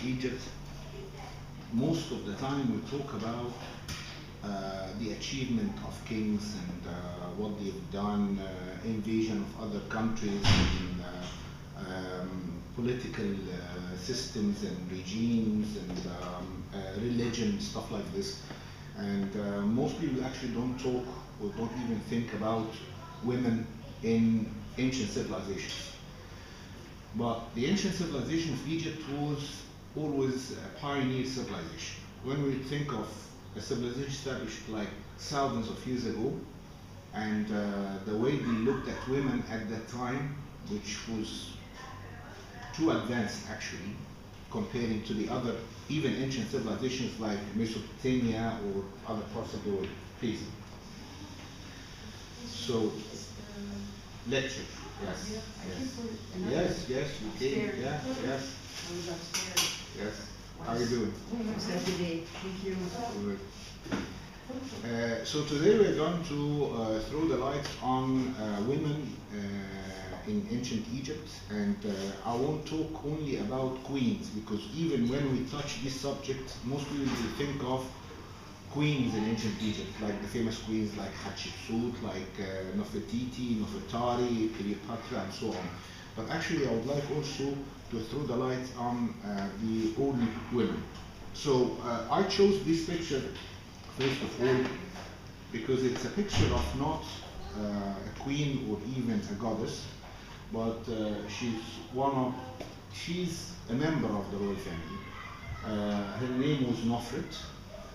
Egypt, most of the time we talk about the achievement of kings and what they've done, invasion of other countries, and political systems and regimes and religion, stuff like this. And most people actually don't talk or don't even think about women in ancient civilizations. But the ancient civilization of Egypt was always a pioneer civilization. When we think of a civilization established like thousands of years ago, and the way they looked at women at that time, which was too advanced actually, comparing to the other, even ancient civilizations like Mesopotamia or other parts of the world. Please. So, lecture. Yes. Yes. Yes. You came. Yeah. Yes. I was upstairs. Yes. How are you doing? Today. Thank you. Good. So today we're going to throw the light on women in ancient Egypt, and I won't talk only about queens, because even when we touch this subject, most people will think of queens in ancient Egypt, like the famous queens like Hatshepsut, like Nefertiti, Nefertari, Cleopatra, and so on. But actually I would like also to throw the light on the old women. So I chose this picture first of all because it's a picture of not a queen or even a goddess, but she's a member of the royal family. Her name was Nofret,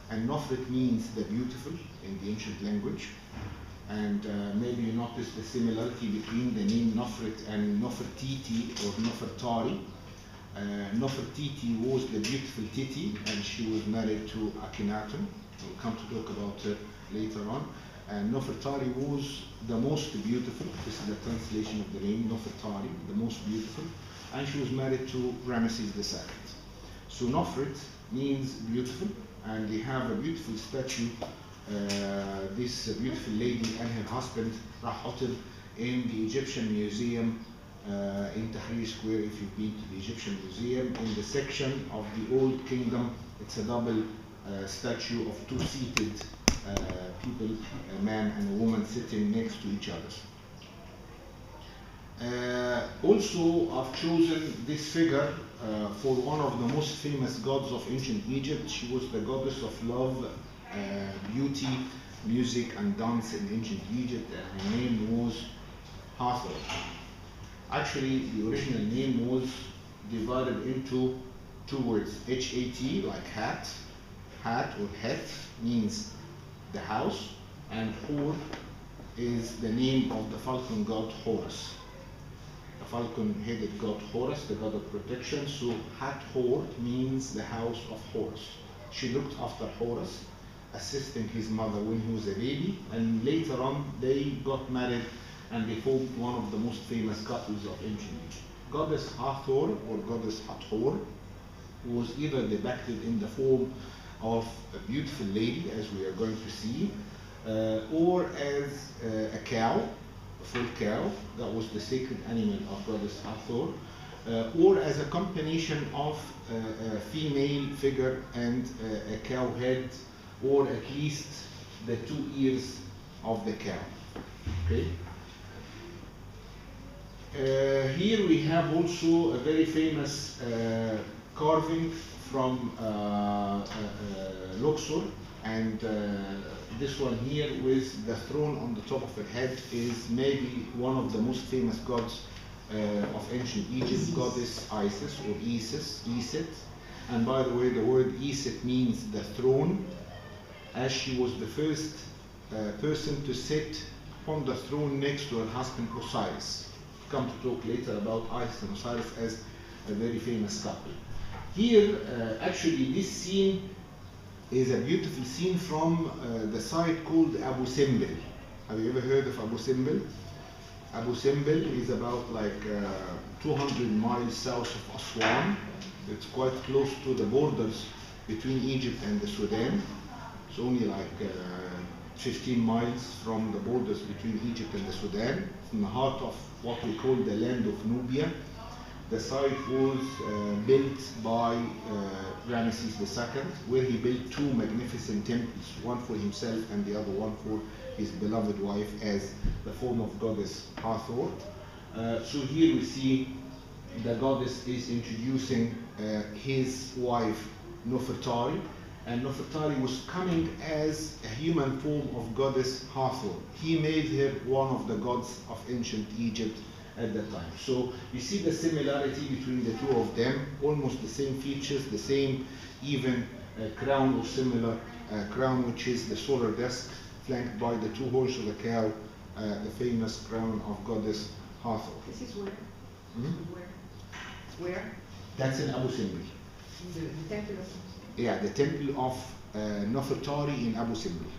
and Nofret means the beautiful in the ancient language. And maybe you notice the similarity between the name Nofret and Nefertiti or Nefertari. Nefertiti was the beautiful Titi, and she was married to Akhenaten. We'll come to talk about her later on. And Nefertari was the most beautiful. This is the translation of the name, Nefertari, the most beautiful. And she was married to Ramesses II. So Nofret means beautiful, and they have a beautiful statue, this beautiful lady and her husband, Rahotep, in the Egyptian Museum in Tahrir Square. If you've been to the Egyptian Museum, in the section of the Old Kingdom, it's a double statue of two seated people, a man and a woman sitting next to each other. Also, I've chosen this figure for one of the most famous gods of ancient Egypt. She was the goddess of love, beauty, music, and dance in ancient Egypt, and her name was Hathor. Actually, the original name was divided into two words, H-A-T, like hat or het means the house, and Hor is the name of the falcon god Horus. The falcon-headed god Horus, the god of protection. So Hathor means the house of Horus. She looked after Horus, assisting his mother when he was a baby, and later on they got married and they formed one of the most famous couples of ancient Egypt. Goddess Hathor or goddess Hathor was either depicted in the form of a beautiful lady, as we are going to see, or as a cow, a full cow, that was the sacred animal of goddess Hathor, or as a combination of a female figure and a cow head, or at least the two ears of the cow. Okay. Here we have also a very famous carving from Luxor, and this one here with the throne on the top of her head is maybe one of the most famous gods of ancient Egypt, goddess Isis or Iset. And by the way, the word Iset means the throne, as she was the first person to sit on the throne next to her husband Osiris. Come to talk later about Isis and Osiris as a very famous couple. Here, actually, this scene is a beautiful scene from the site called Abu Simbel. Have you ever heard of Abu Simbel? Abu Simbel is about like 200 miles south of Aswan. It's quite close to the borders between Egypt and the Sudan. It's only like 15 miles from the borders between Egypt and the Sudan. It's in the heart of what we call the land of Nubia. the site was built by Ramesses II, where he built two magnificent temples, one for himself and the other one for his beloved wife as the form of goddess Hathor. So here we see the goddess is introducing his wife Nefertari, and Nefertari was coming as a human form of goddess Hathor. He made her one of the gods of ancient Egypt at that time. So you see the similarity between the two of them, almost the same features, the same even crown or similar crown, which is the solar disk flanked by the two horns of the cow, the famous crown of goddess Hathor. This is where? Hmm? Where? That's in Abu Simbel. The temple of... Yeah, the temple of Nefertari in Abu Simbel.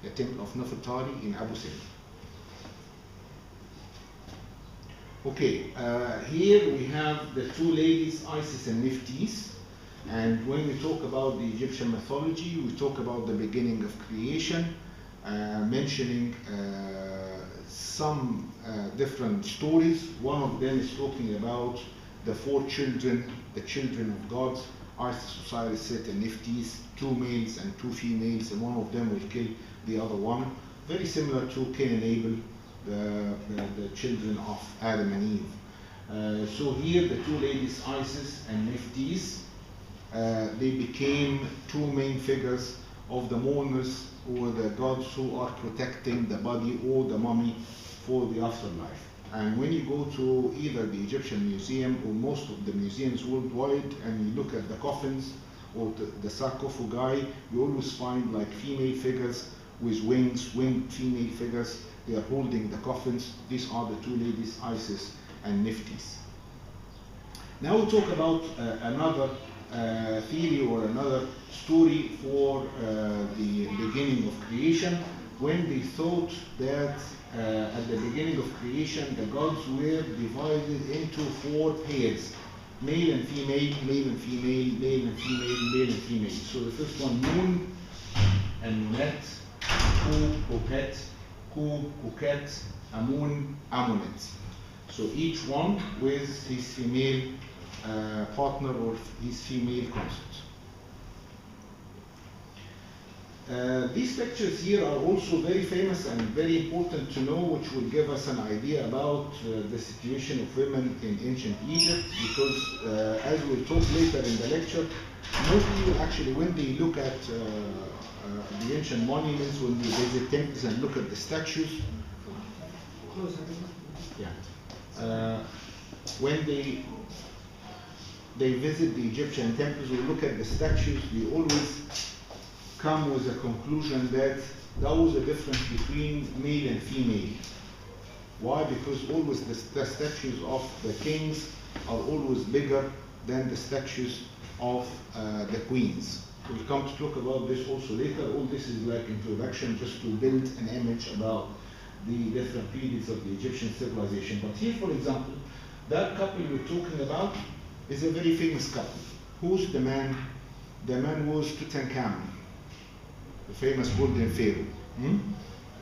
The temple of Nefertari in Abu Simbel. Okay, here we have the two ladies, Isis and Nephthys. And when we talk about the Egyptian mythology, we talk about the beginning of creation, mentioning some different stories. One of them is talking about the four children, the children of God, Isis, Osiris, Set, and Nephthys, two males and two females, and one of them will kill the other one. Very similar to Cain and Abel, the children of Adam and Eve. So here the two ladies, Isis and Nephthys, they became two main figures of the mourners, or the gods who are protecting the body or the mummy for the afterlife. And when you go to either the Egyptian museum or most of the museums worldwide and you look at the coffins or the sarcophagi, you always find like female figures with wings, winged female figures. They are holding the coffins. These are the two ladies, Isis and Nephthys. Now we'll talk about another theory or another story for the beginning of creation, when they thought that at the beginning of creation the gods were divided into four pairs, male and female, male and female, male and female, male and female. So the first one, Moon and Monet, Ku, Coquette, Ku, Coquette, Amun, Amunet. So each one with his female partner or his female consort. These pictures here are also very famous and very important to know, which will give us an idea about the situation of women in ancient Egypt, because as we'll talk later in the lecture, most people actually, when they look at the ancient monuments, when they visit temples and look at the statues, when they visit the Egyptian temples or look at the statues, they always come with a conclusion that there was a difference between male and female. Why? Because always the statues of the kings are always bigger than the statues of the queens. We'll come to talk about this also later. All this is like introduction just to build an image about the different periods of the Egyptian civilization. But here, for example, that couple we're talking about is a very famous couple. Who's the man? The man was Tutankhamun, the famous golden pharaoh.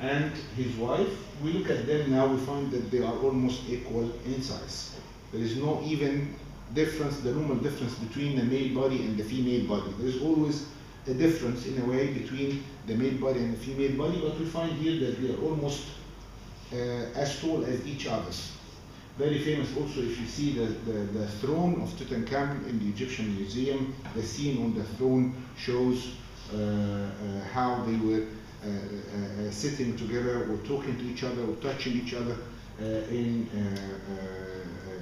And his wife. We look at them now, we find that they are almost equal in size. There is no even difference, the normal difference between the male body and the female body. There is always a difference in a way between the male body and the female body, but we find here that they are almost as tall as each other. Very famous also, if you see the throne of Tutankhamun in the Egyptian museum, the scene on the throne shows how they were sitting together or talking to each other or touching each other in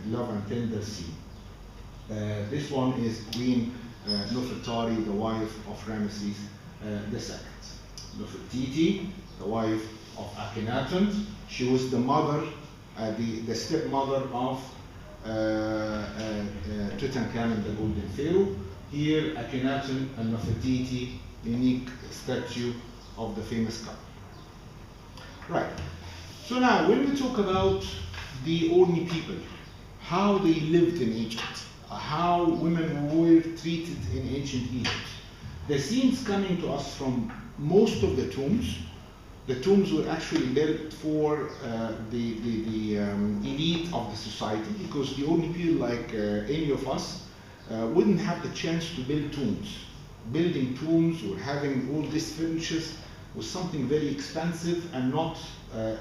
love and tender scene. This one is Queen Nefertari, the wife of Ramesses II. Nefertiti, the wife of Akhenaten. She was the mother, the stepmother of Tutankhamun, the golden pharaoh. Here, Akhenaten and Nefertiti, unique statue of the famous couple. Right. So now, when we talk about the Orni people, how they lived in Egypt, how women were treated in ancient Egypt, the scenes coming to us from most of the tombs the tombs were actually built for the elite of the society, because the only people like any of us wouldn't have the chance to build tombs. Building tombs or having all these furnitures was something very expensive, and not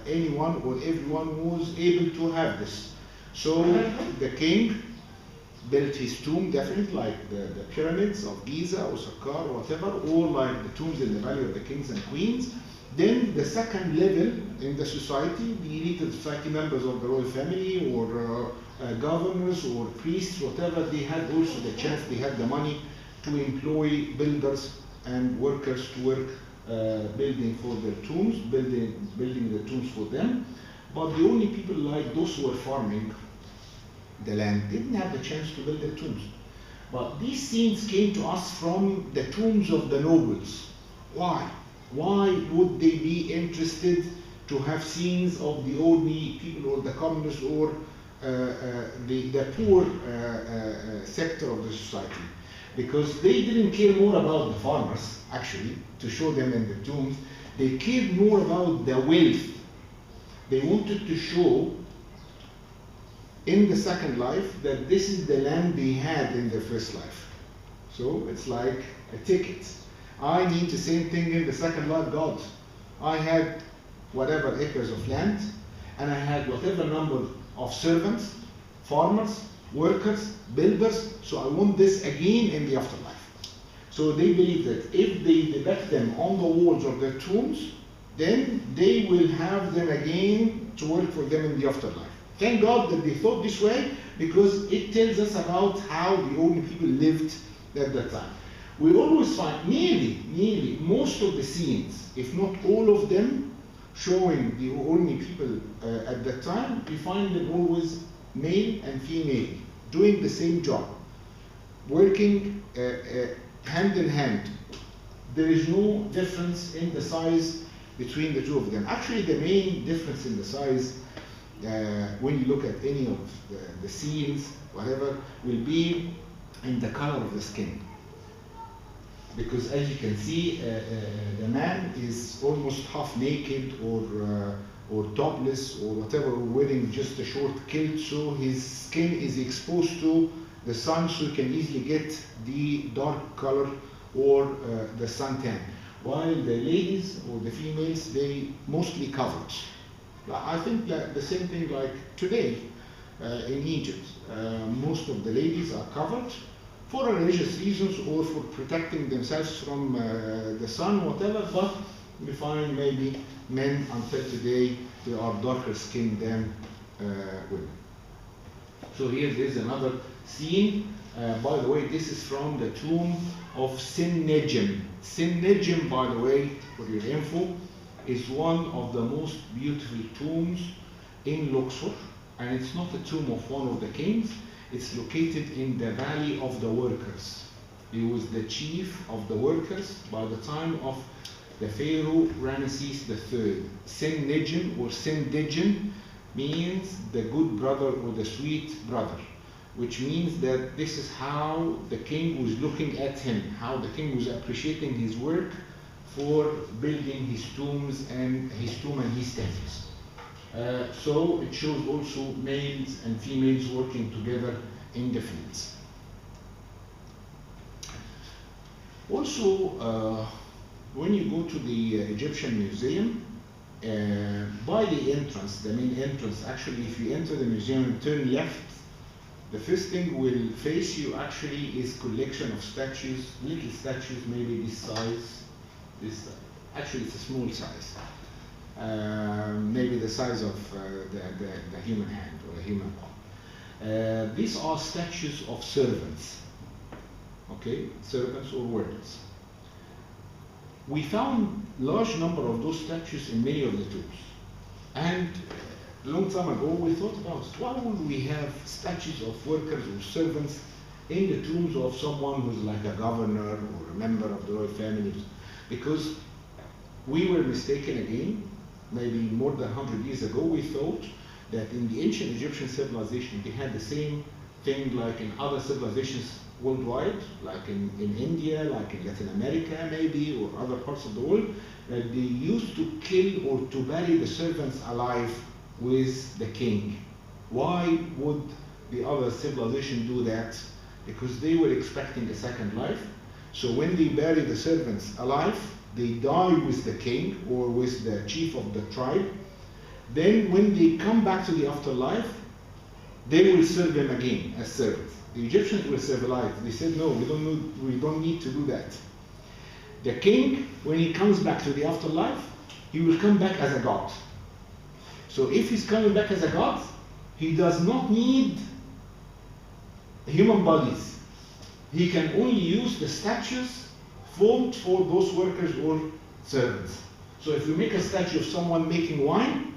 anyone or everyone was able to have this. So the king built his tomb, definitely like the pyramids of Giza or Saqqara or whatever, or like the tombs in the Valley of the Kings and Queens. Then the second level in the society, the elite of the society, members of the royal family, or governors or priests, whatever, they had also the chance, they had the money to employ builders and workers to work building for their tombs, building the tombs for them. But the only people like those who were farming the land didn't have the chance to build their tombs. But these scenes came to us from the tombs of the nobles. Why? Why would they be interested to have scenes of the ordinary people or the commoners or the poor sector of the society? Because they didn't care more about the farmers, actually, to show them in the tombs. They cared more about the wealth. They wanted to show in the second life that this is the land they had in their first life. So it's like a ticket. I need the same thing in the second life, God. I had whatever acres of land, and I had whatever number of servants, farmers, workers, builders, so I want this again in the afterlife. So they believe that if they depict them on the walls of their tombs, then they will have them again to work for them in the afterlife. Thank God that they thought this way, because it tells us about how the ordinary people lived at that time. We always find nearly most of the scenes, if not all of them, showing the ordinary people at that time, we find them always male and female, doing the same job, working hand in hand. There is no difference in the size between the two of them. Actually, the main difference in the size, when you look at any of the scenes, whatever, will be in the color of the skin. Because as you can see, the man is almost half naked or topless or whatever, wearing just a short kilt, so his skin is exposed to the sun, so you can easily get the dark color or the suntan. While the ladies or the females, they mostly covered. I think that the same thing like today in Egypt. Most of the ladies are covered for religious reasons or for protecting themselves from the sun, whatever, but we find maybe men until today, they are darker skinned than women. So here is another scene. By the way, this is from the tomb of Sin Nejm. Sin Nejm, by the way, for your info, is one of the most beautiful tombs in Luxor, and it's not a tomb of one of the kings. It's located in the Valley of the Workers. He was the chief of the workers by the time of the Pharaoh Ramesses III. Sin Nejm or Sin Dijin means the good brother or the sweet brother, which means that this is how the king was looking at him, how the king was appreciating his work for building his tombs and his tomb and his temples. So it shows also males and females working together in the fields. Also, when you go to the Egyptian Museum, by the entrance, the main entrance, actually if you enter the museum and turn left, the first thing will face you actually is collection of statues, little statues, maybe this size, actually it's a small size. Maybe the size of the human hand or a human palm. These are statues of servants, okay, servants or workers. We found large number of those statues in many of the tombs, and a long time ago we thought about why would we have statues of workers or servants in the tombs of someone who's like a governor or a member of the royal family, because we were mistaken again. Maybe more than 100 years ago, we thought that in the ancient Egyptian civilization, they had the same thing like in other civilizations worldwide, like in India, like in Latin America maybe, or other parts of the world, that they used to kill or to bury the servants alive with the king. Why would the other civilization do that? Because they were expecting a second life. So when they bury the servants alive, they die with the king or with the chief of the tribe. Then when they come back to the afterlife, they will serve them again as servants. The Egyptians were civilized. They said, no, we don't need to do that. The king, when he comes back to the afterlife, he will come back as a god. So if he's coming back as a god, he does not need human bodies. He can only use the statues formed for those workers or servants. So if you make a statue of someone making wine,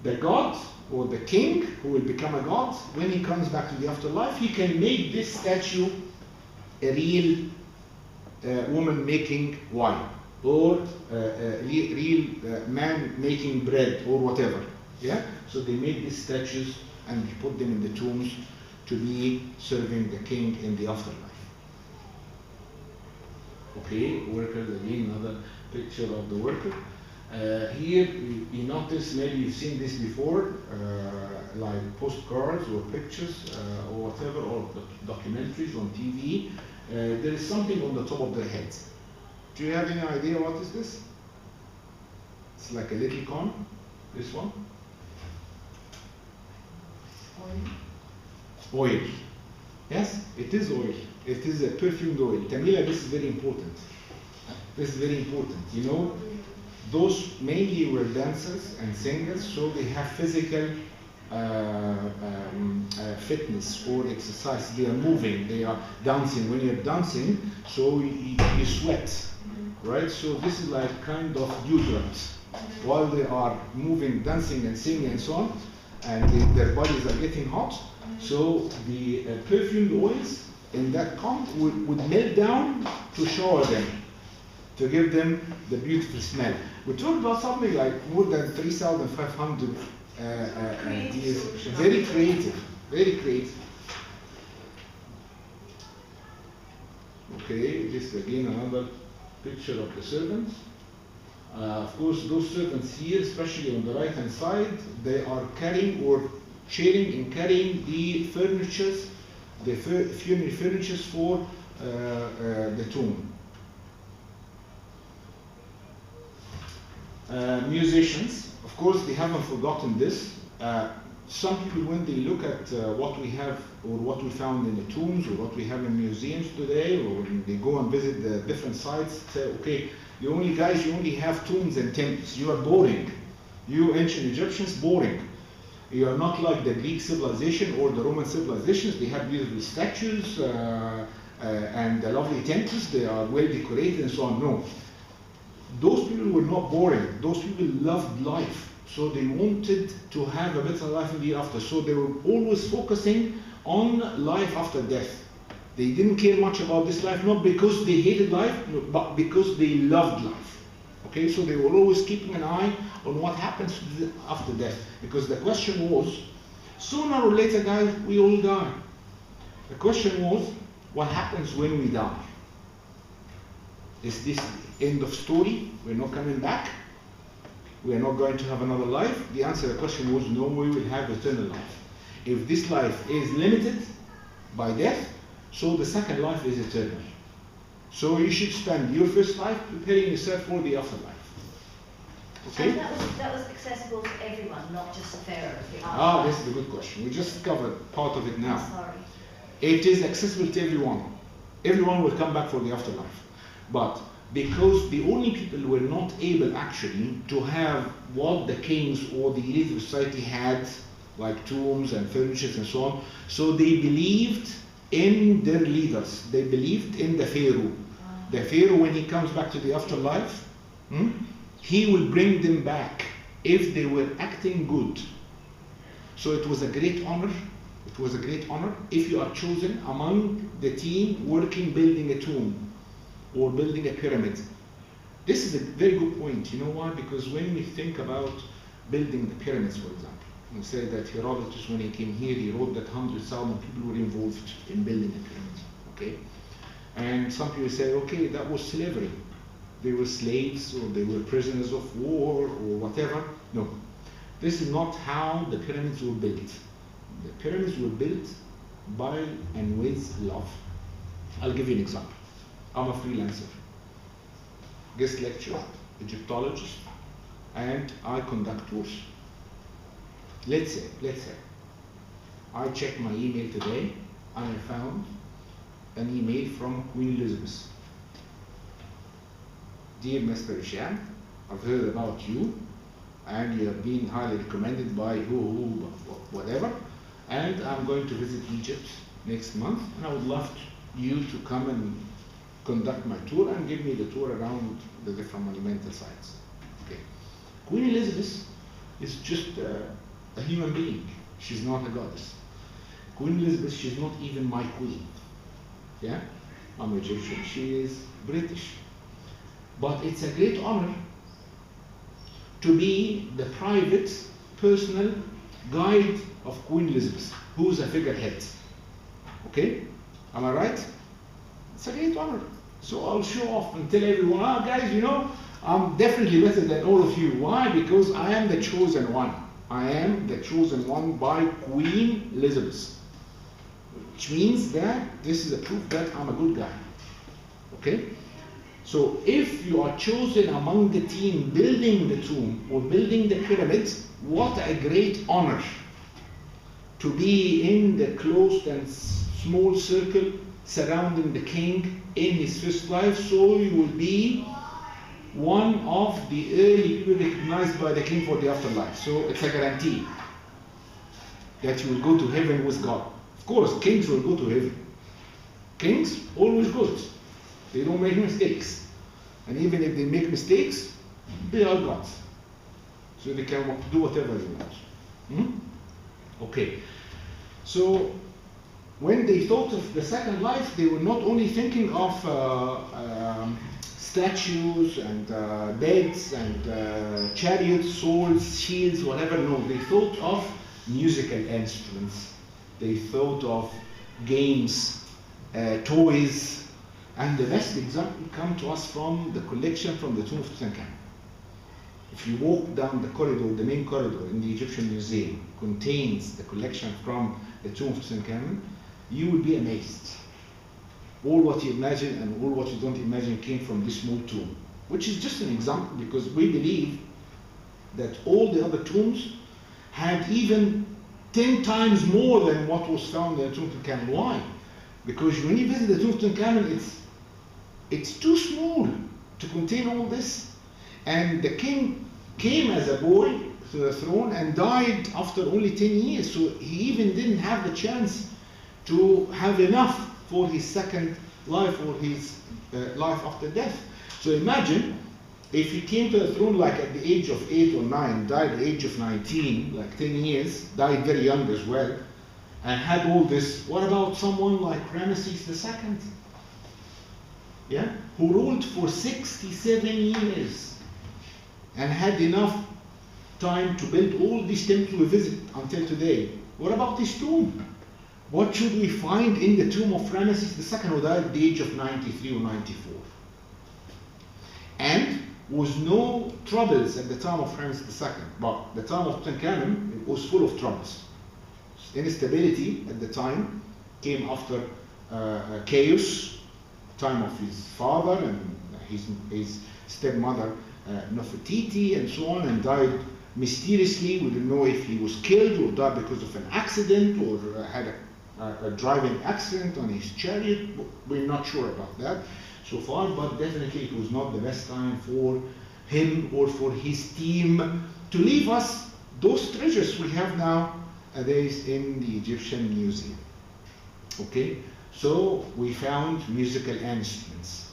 the god or the king, who will become a god, when he comes back to the afterlife, he can make this statue a real woman making wine, or a real man making bread, or whatever. Yeah? So they made these statues and they put them in the tombs to be serving the king in the afterlife. Okay, workers, again, another picture of the worker. Here you notice, maybe you've seen this before, like postcards or pictures or whatever, or documentaries on TV. There is something on the top of their head. Do you have any idea what is this? It's like a little cone, this one. Oil. Yes, it is oil. It is a perfumed oil. Tamila, this is very important. This is very important. You know, those mainly were dancers and singers, so they have physical fitness or exercise. They are moving, they are dancing. When you're dancing, so you sweat, right? So this is like kind of deodorant. While they are moving, dancing and singing and so on, and their bodies are getting hot, so the perfumed oils in that comb would melt down to shower them, to give them the beautiful smell. We talk about something like more than 3,500 years. Very creative, very creative. Okay, this is again another picture of the servants. Of course, those servants here, especially on the right hand side, they are carrying or sharing in carrying the furnitures, the funeral furnitures for the tomb. Musicians, of course, they haven't forgotten this. Some people, when they look at what we have or what we found in the tombs or what we have in museums today, or when they go and visit the different sites, say, okay, you only have tombs and temples. You are boring. You ancient Egyptians, boring. You are not like the Greek civilization or the Roman civilizations. They have beautiful statues and the lovely temples. They are well decorated and so on. No. Those people were not boring. Those people loved life. So they wanted to have a better life in the hereafter. So they were always focusing on life after death. They didn't care much about this life, not because they hated life, but because they loved life. Okay, so they were always keeping an eye on what happens after death. Because the question was, sooner or later, guys, we all die. The question was, what happens when we die? Is this the end of story? We're not coming back? We are not going to have another life? The answer to the question was, no, we will have eternal life. If this life is limited by death, so the second life is eternal. So you should spend your first life preparing yourself for the afterlife. Okay? And that was accessible to everyone, not just the pharaoh. This is a good question. We just covered part of it now. Sorry. It is accessible to everyone. Everyone will come back for the afterlife. But because the only people were not able actually to have what the kings or the elite of society had, like tombs and furnitures and so on, so they believed in their leaders. They believed in the pharaoh. The pharaoh, when he comes back to the afterlife, he will bring them back if they were acting good. So it was a great honor. It was a great honor if you are chosen among the team working building a tomb or building a pyramid. This is a very good point. You know why? Because when we think about building the pyramids, for example, we say that Herodotus, when he came here, he wrote that 100,000 people were involved in building the pyramids. Okay? And some people say, okay, that was slavery. They were slaves or they were prisoners of war or whatever. No, this is not how the pyramids were built. The pyramids were built by and with love. I'll give you an example. I'm a freelancer, guest lecturer, Egyptologist, and I conduct tours. Let's say, I checked my email today and I found an email from Queen Elizabeth. Dear Mr. Hisham, I've heard about you and you have been highly recommended by who, whatever, and I'm going to visit Egypt next month and I would love you to come and conduct my tour and give me the tour around the different monumental sites. Okay. Queen Elizabeth is just a human being. She's not a goddess. Queen Elizabeth, she's not even my queen. Yeah? I'm Egyptian, she is British. But it's a great honor to be the private, personal guide of Queen Elizabeth, who's a figurehead. Okay? Am I right? It's a great honor. So I'll show off and tell everyone, ah, guys, you know, I'm definitely better than all of you. Why? Because I am the chosen one. I am the chosen one by Queen Elizabeth. Which means that this is a proof that I'm a good guy. Okay? So if you are chosen among the team building the tomb or building the pyramids, what a great honor to be in the closed and small circle surrounding the king in his first life. So you will be one of the early people recognized by the king for the afterlife. So it's a guarantee that you will go to heaven with God. Of course, kings will go to heaven. Kings, always good. They don't make mistakes. And even if they make mistakes, they are gods. So they can do whatever they want. Okay. So when they thought of the second life, they were not only thinking of statues and beds and chariots, swords, shields, whatever. No, they thought of musical instruments. They thought of games, toys, and the best example come to us from the collection from the tomb of Tutankhamun. If you walk down the corridor, the main corridor in the Egyptian Museum contains the collection from the tomb of Tutankhamun, you will be amazed. All what you imagine and all what you don't imagine came from this small tomb, which is just an example because we believe that all the other tombs had even 10 times more than what was found in the tomb of Tutankhamun. Why? Because when you visit the tomb of Tutankhamun, it's too small to contain all this. And the king came as a boy to the throne and died after only 10 years. So he even didn't have the chance to have enough for his second life or his life after death. So imagine if he came to the throne like at the age of 8 or 9, died at the age of 19, like 10 years, died very young as well, and had all this. What about someone like Ramesses II? Yeah, who ruled for 67 years and had enough time to build all these temples we visit until today. What about his tomb? What should we find in the tomb of Ramesses II, who died at the age of 93 or 94? And was no troubles at the time of Ramesses II, but the time of Tutankhamun was full of troubles. Instability at the time came after chaos, time of his father and his stepmother Nefertiti and so on, and died mysteriously. We don't know if he was killed or died because of an accident or had a driving accident on his chariot. We're not sure about that so far, but definitely it was not the best time for him or for his team to leave us those treasures we have nowadays in the Egyptian Museum. Okay, so we found musical instruments.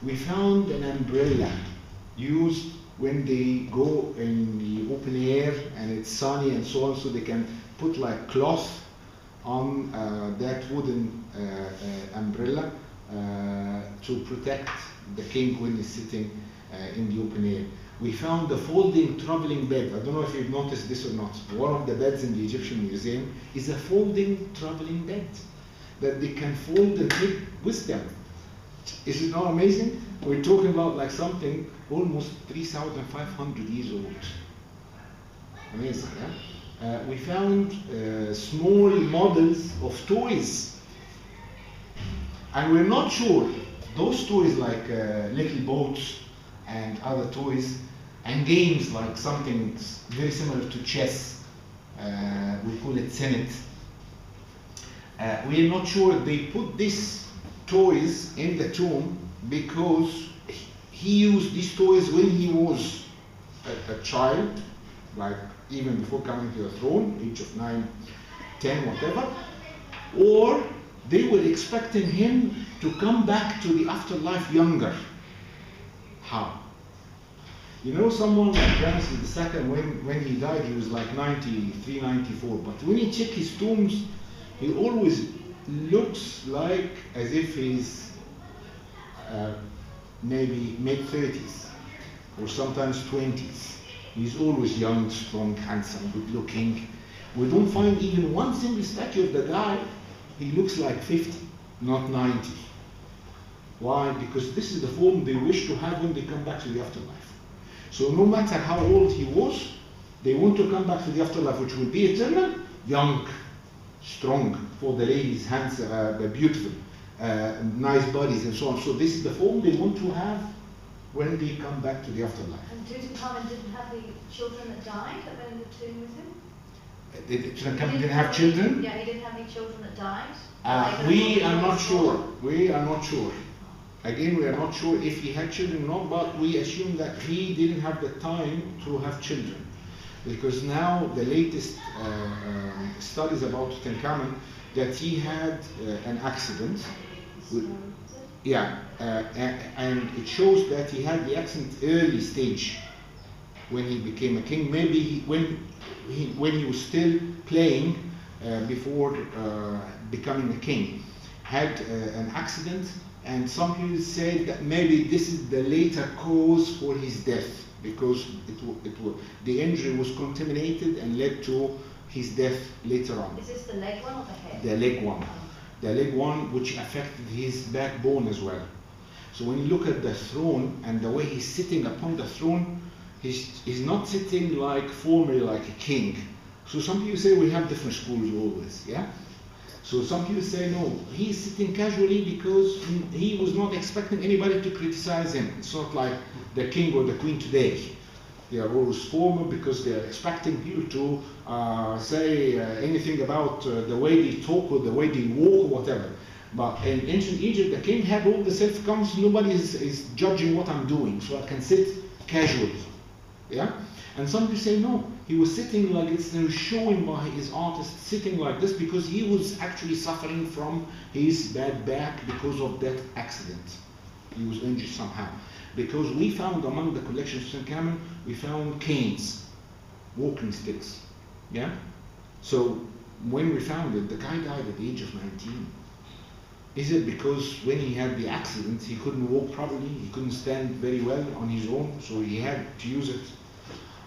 We found an umbrella used when they go in the open air and it's sunny and so on, so they can put like cloth on that wooden umbrella to protect the king when he's sitting in the open air. We found the folding traveling bed. I don't know if you've noticed this or not. One of the beds in the Egyptian Museum is a folding traveling bed. that they can fold and take with them. Is it not amazing? We're talking about like something almost 3,500 years old. Amazing, yeah? We found small models of toys. And we're not sure, those toys like little boats and other toys, and games like something very similar to chess, we call it Senate. We're not sure they put these toys in the tomb because he used these toys when he was a child, like even before coming to the throne, age of 9, 10, whatever, or they were expecting him to come back to the afterlife younger. How? You know, someone like Ramses II, when he died, he was like 93, 94. But when you check his tombs, he always looks like as if he's maybe mid-30s or sometimes 20s. He's always young, strong, handsome, good-looking. We don't find even one single statue of the guy. He looks like 50, not 90. Why? Because this is the form they wish to have when they come back to the afterlife. So no matter how old he was, they want to come back to the afterlife, which will be eternal, young, strong, for the ladies, handsome, beautiful, nice bodies, and so on. So this is the form they want to have when they come back to the afterlife. And Tutankhamun didn't have the children that died that went in the tomb with him? Tutankhamun didn't have children? Yeah, he didn't have any children that died? We are not sure. We are not sure. Again, we are not sure if he had children or not, but we assume that he didn't have the time to have children. Because now the latest studies about Tutankhamun, that he had an accident. Yeah, and it shows that he had the accident early stage when he became a king. Maybe when he was still playing before becoming a king, had an accident, and some people say that maybe this is the later cause for his death, because the injury was contaminated and led to his death later on. Is this the leg one or the head? The leg one. The leg one, which affected his backbone as well. So when you look at the throne and the way he's sitting upon the throne, he's not sitting like formally like a king. So some people say we have different schools always, yeah? So some people say no, he's sitting casually because he was not expecting anybody to criticize him. It's not like the king or the queen today. They are always formal because they are expecting people to say anything about the way they talk or the way they walk or whatever. But in ancient Egypt, the king had all the self-confidence. Nobody is judging what I'm doing, so I can sit casually. Yeah? And some people say no, he was sitting like this, and he was showing by his artist sitting like this because he was actually suffering from his bad back because of that accident. He was injured somehow. Because we found among the collections of Tutankhamun, we found canes, walking sticks. Yeah? So when we found it, the guy died at the age of 19. Is it because when he had the accident, he couldn't walk properly, he couldn't stand very well on his own, so he had to use it?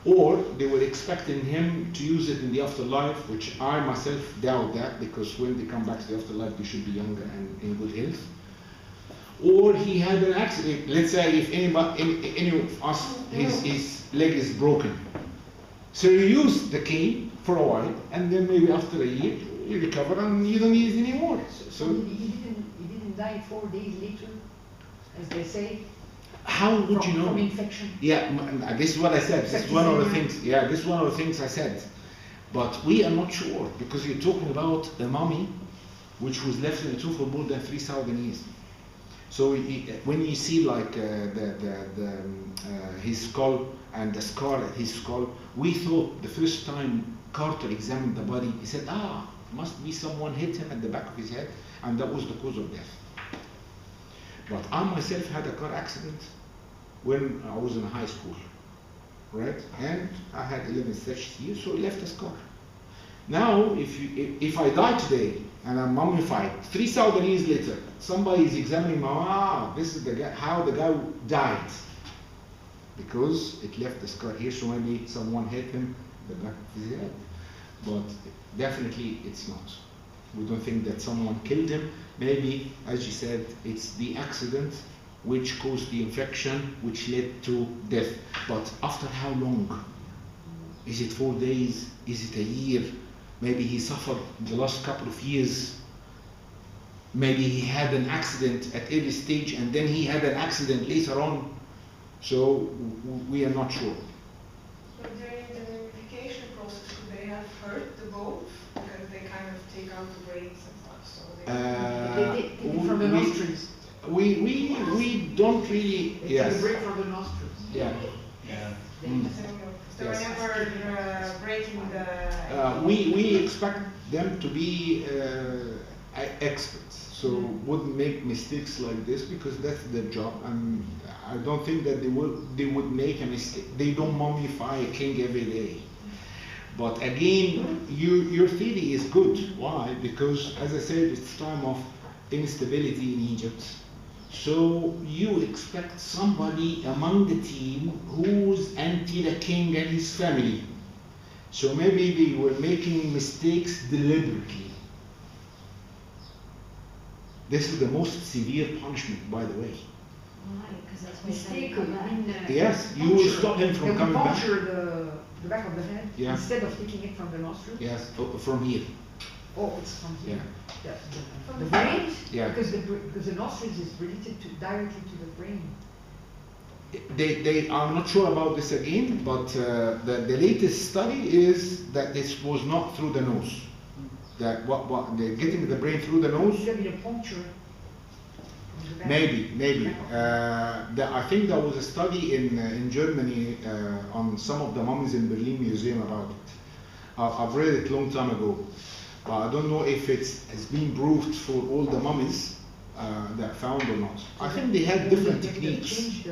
Or they were expecting him to use it in the afterlife, which I myself doubt that, because when they come back to the afterlife, they should be younger and in good health. Or he had an accident. Let's say if any of us, his leg is broken. So you use the cane for a while, and then maybe after a year, you recover and you don't need it anymore. So he didn't die 4 days later, as they say? How would you know? From infection. Yeah, this is what I said. This is one of the things. Yeah, this is one of the things I said. But we are not sure, because you're talking about a mummy which was left in the tomb for more than 3,000 years. So when you see like his skull and the scar at his skull, we thought the first time Carter examined the body, he said, must be someone hit him at the back of his head, and that was the cause of death. But I myself had a car accident when I was in high school, right? And I had 11 stitches here, so it left a scar. Now, if I die today and I'm mummified, 3,000 years later, somebody is examining this is the guy, how the guy died, because it left the scar here, so maybe someone hit him in the back of his head. But definitely it's not. We don't think that someone killed him. Maybe, as you said, it's the accident which caused the infection, which led to death. But after how long? Is it 4 days? Is it a year? Maybe he suffered the last couple of years. Maybe he had an accident at every stage and then he had an accident later on. So we are not sure. So during the mummification process, could they have hurt the bones? Because they kind of take out the brains and stuff. So They take it from the nostrils. We don't really. They Yes. take the brain from the nostrils. Yeah. Yeah. So Yes. whenever breaking the... We expect them to be experts, so wouldn't make mistakes like this because that's their job, and I don't think that they would make a mistake. They don't mummify a king every day. But again, your theory is good. Why? Because, as I said, it's time of instability in Egypt. So you expect somebody among the team who's anti the king and his family. So maybe they were making mistakes deliberately. This is the most severe punishment, by the way. Right, because that's what Mistake they come back. Yes, you will stop him from coming back. Puncture the back of the head Yeah. instead of taking it from the nostril. Yes, from here. Oh, it's from here. Yeah. The brain, Yeah. because the nostrils is related directly to the brain. They are not sure about this again, but the latest study is that this was not through the nose. That they're getting the brain through the nose. Should be a puncture. from the back. Maybe. I think there was a study in Germany on some of the mummies in Berlin Museum about it. I've read it a long time ago. I don't know if it has been proved for all the mummies that found or not. I think they had different techniques.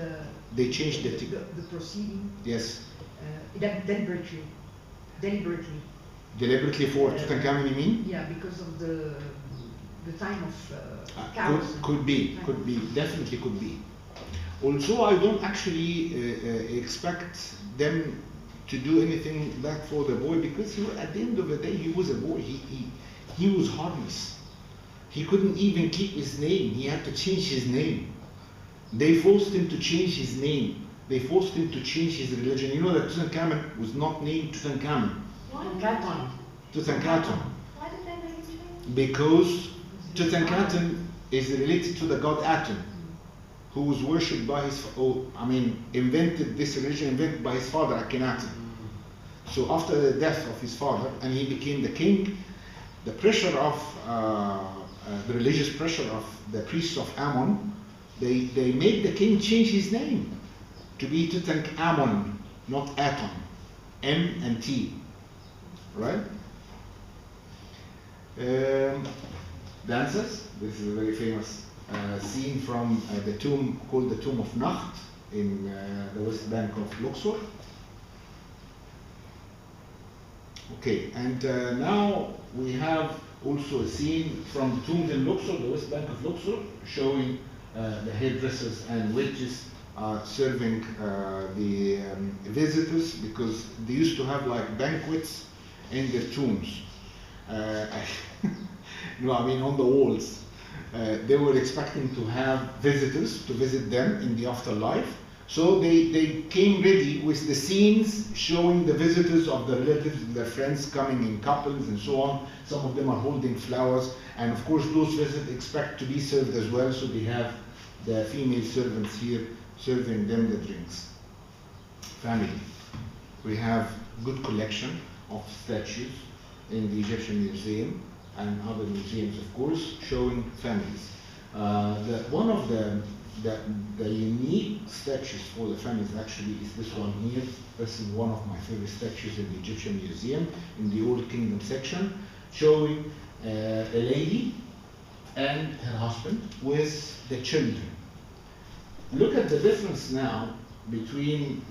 They changed the technique. The proceeding. Yes. Deliberately. Deliberately for Tutankhamun, you mean? Yeah, because of the time of cows. Could be, definitely could be. Also, I don't actually expect them to do anything bad for the boy because at the end of the day, he was a boy. He was harmless. He couldn't even keep his name. He had to change his name. They forced him to change his name. They forced him to change his religion. You know that Tutankhamun was not named Tutankhamun. Tutankhamun. Tutankhamun. Why did they make him change? Because Tutankhamun is related to the god Atum, who was worshipped by invented this religion, invented by his father Akhenaten. So after the death of his father, and he became the king, the pressure of the religious pressure of the priests of Ammon, they made the king change his name to be Tutankhamun, not Atum, M and T, right? Dances. This is a very famous scene from the tomb called the Tomb of Nacht in the west bank of Luxor. Okay, and now we have also a scene from the tomb in Luxor, the west bank of Luxor, showing the hairdressers and witches serving the visitors, because they used to have like banquets in their tombs. On the walls. They were expecting to have visitors to visit them in the afterlife. So they came ready with the scenes showing the visitors of the relatives and their friends coming in couples and so on. Some of them are holding flowers. And of course, those visitors expect to be served as well. So they have the female servants here serving them the drinks. Family. We have good collection of statues in the Egyptian Museum and other museums, of course, showing families. One of the unique statues for the families actually is this one here. This is one of my favorite statues in the Egyptian Museum in the Old Kingdom section, showing a lady and her husband with the children. Look at the difference now between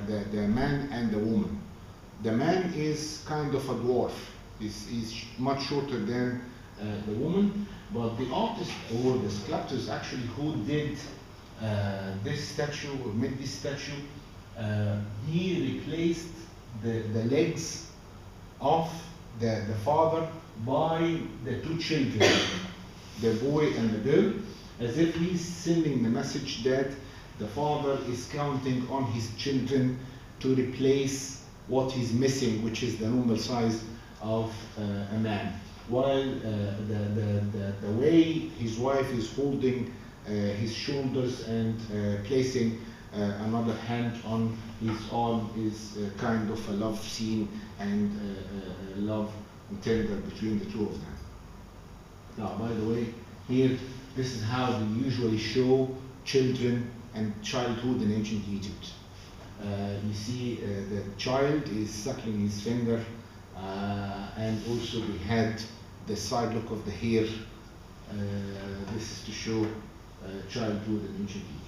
the man and the woman. The man is kind of a dwarf. He's much shorter than the woman, but the artist or the sculptors actually who did this statue or made this statue, he replaced the legs of the father by the two children, the boy and the girl, as if he's sending the message that the father is counting on his children to replace what he's missing, which is the normal size of a man. While the way his wife is holding his shoulders and placing another hand on his arm is kind of a love scene and love tender between the two of them. Now, by the way, here, this is how they usually show children and childhood in ancient Egypt. You see the child is suckling his finger, and also we had the side look of the hair. This is to show childhood in ancient Egypt.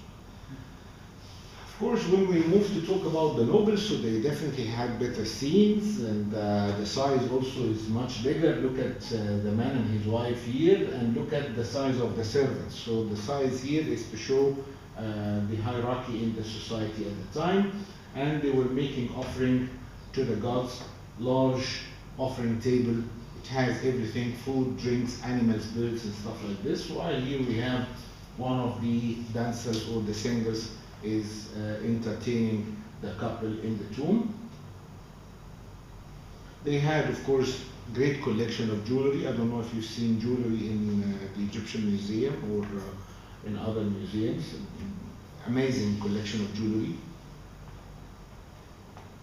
Of course, when we move to talk about the nobles, so they definitely had better scenes, and the size also is much bigger. Look at the man and his wife here, and look at the size of the servants. So the size here is to show the hierarchy in the society at the time, and they were making offering to the gods, large offering table. It has everything, food, drinks, animals, birds, and stuff like this. While here we have one of the dancers or the singers is entertaining the couple in the tomb. They had, of course, great collection of jewelry. I don't know if you've seen jewelry in the Egyptian Museum or in other museums. Amazing collection of jewelry.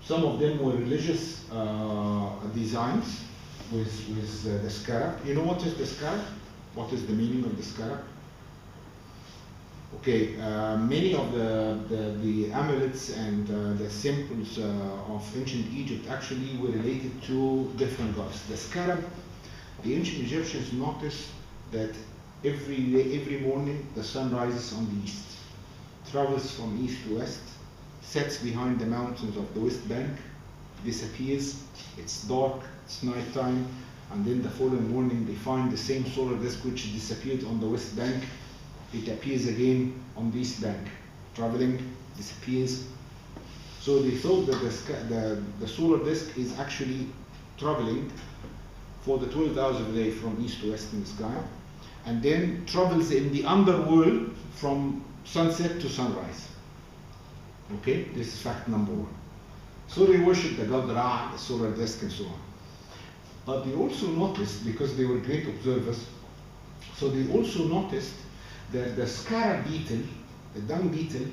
Some of them were religious designs with the scarab. You know what is the scarab? What is the meaning of the scarab? Okay, many of the amulets and the symbols of ancient Egypt actually were related to different gods. The scarab, the ancient Egyptians noticed that every morning the sun rises on the east, travels from east to west, sets behind the mountains of the West Bank, disappears, it's dark, it's night time, and then the following morning they find the same solar disk which disappeared on the West Bank. It appears again on the East Bank, traveling, disappears. So they thought that the solar disk is actually traveling for the 12 hours of the day from east to west in the sky, and then travels in the underworld from sunset to sunrise. Okay, this is fact number one. So they worship the god Ra, the solar disk, and so on. But they also noticed, because they were great observers, so they also noticed that the scarab beetle, the dung beetle,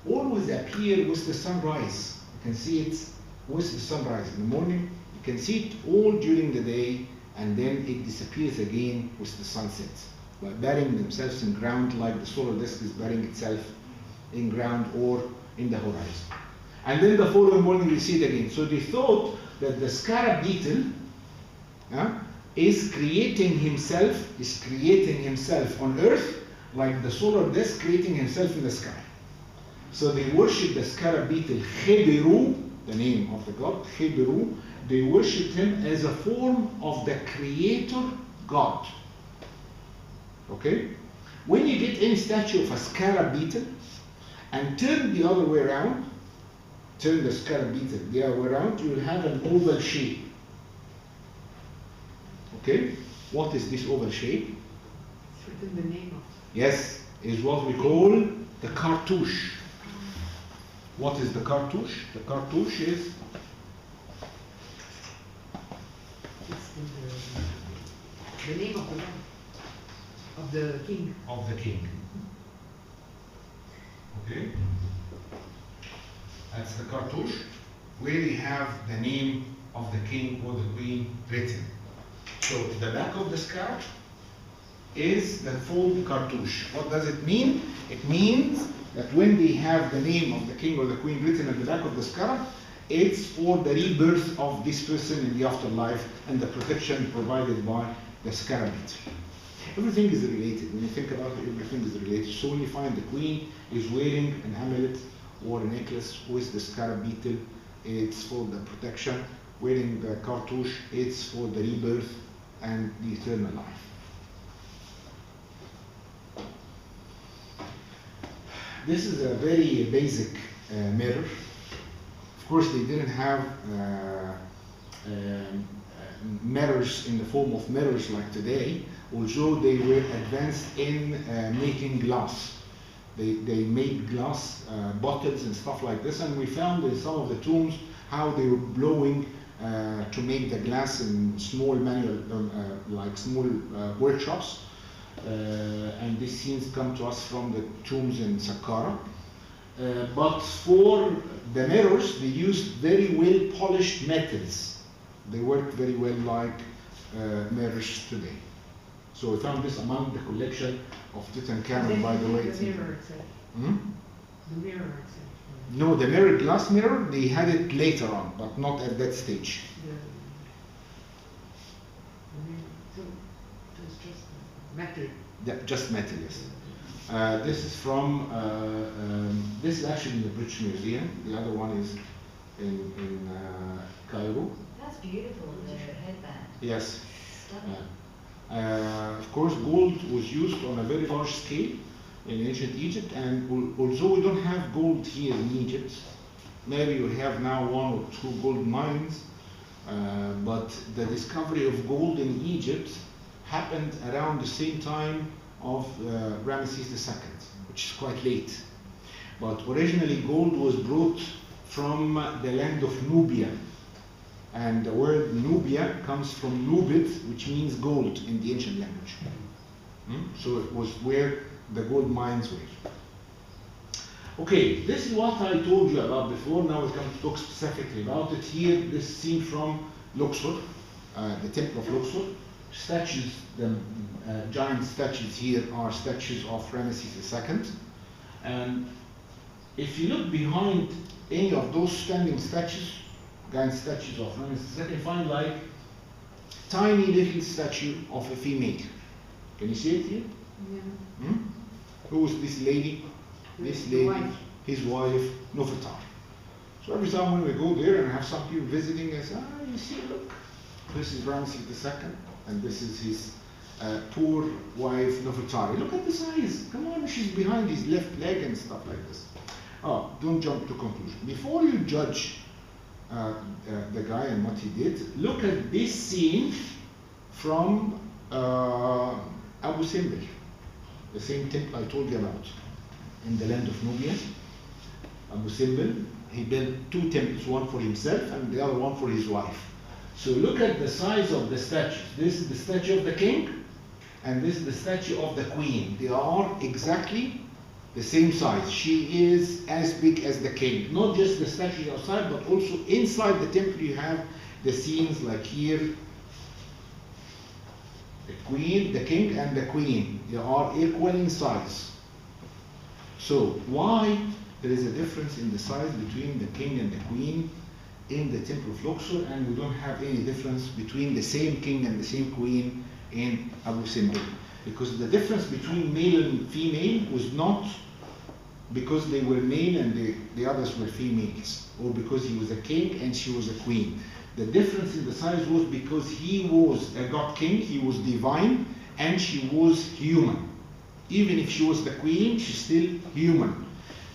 always appear with the sunrise. You can see it with the sunrise in the morning. You can see it all during the day, and then it disappears again with the sunset, by burying themselves in ground like the solar disk is burying itself in ground or in the horizon. And then the following morning we see it again. So they thought that the scarab beetle is creating himself on Earth, like the solar disk creating himself in the sky. So they worship the scarab beetle Khibiru, the name of the god, Khibiru. They worship him as a form of the creator god. Okay? When you get any statue of a scarab beetle and turn the other way around, turn the scarab beetle the other way around, you will have an oval shape. Okay? What is this oval shape? It's written the name of. Yes, is what we call the cartouche. What is the cartouche? The cartouche is It's the name of the man, of the king. of the king. Okay? That's the cartouche, where we have the name of the king or the queen written. So the back of the scarab is the full cartouche. What does it mean? It means that when they have the name of the king or the queen written at the back of the scarab, it's for the rebirth of this person in the afterlife and the protection provided by the scarab. Everything is related. When you think about it, everything is related. So when you find the queen is wearing an amulet or a necklace with the scarab beetle, it's for the protection. Wearing the cartouche, it's for the rebirth and the eternal life. This is a very basic mirror. Of course, they didn't have mirrors in the form of mirrors like today, although they were advanced in making glass. They made glass bottles and stuff like this, and we found in some of the tombs how they were blowing to make the glass in small manual, like small workshops. And these scenes come to us from the tombs in Saqqara. But for the mirrors, they used very well polished metals. They worked very well like mirrors today. So we found this among the collection of Tutankhamun, by the way. The mirror itself. Hmm? The mirror itself. No, the mirror, glass mirror, they had it later on, but not at that stage. So it's just metal. Yeah, just metal, yes. This is from, this is actually in the British Museum. The other one is in Cairo. That's beautiful, the headband. Yes. Stunning. Of course, gold was used on a very large scale in ancient Egypt, and although we don't have gold here in Egypt, maybe we have now 1 or 2 gold mines, but the discovery of gold in Egypt happened around the same time of Ramesses II, which is quite late. But originally gold was brought from the land of Nubia, and the word Nubia comes from Nubit, which means gold in the ancient language. So it was where the gold mines were. Okay, this is what I told you about before. Now we come to talk specifically about it. Here, this is seen from Luxor, the Temple of Luxor. Statues, the giant statues here are statues of Ramesses II. And if you look behind any of those standing statues, giant statues of Ramesses II, you find like tiny little statue of a female. Can you see it here? Yeah. Who is this lady? This lady, Wife. his wife, Nofitar. So every time when we go there and have some people visiting, I say, you see, look, this is Ramesses II, and this is his poor wife, Nofitar. Look at the size. Come on, she's behind his left leg and stuff like this. Oh, don't jump to conclusion. Before you judge the guy and what he did, look at this scene from Abu Simbel, the same temple I told you about in the land of Nubia. Abu Simbel, he built 2 temples, one for himself and the other one for his wife. So look at the size of the statues. This is the statue of the king, and this is the statue of the queen. They are exactly the same size. She is as big as the king. Not just the statue outside, but also inside the temple you have the scenes like here. The queen, the king, and the queen. They are equal in size. So why there is a difference in the size between the king and the queen in the Temple of Luxor, and we don't have any difference between the same king and the same queen in Abu Simbel? Because the difference between male and female was not because they were male and the others were females, or because he was a king and she was a queen. The difference in the size was because he was a god king, he was divine, and she was human. Even if she was the queen, she's still human.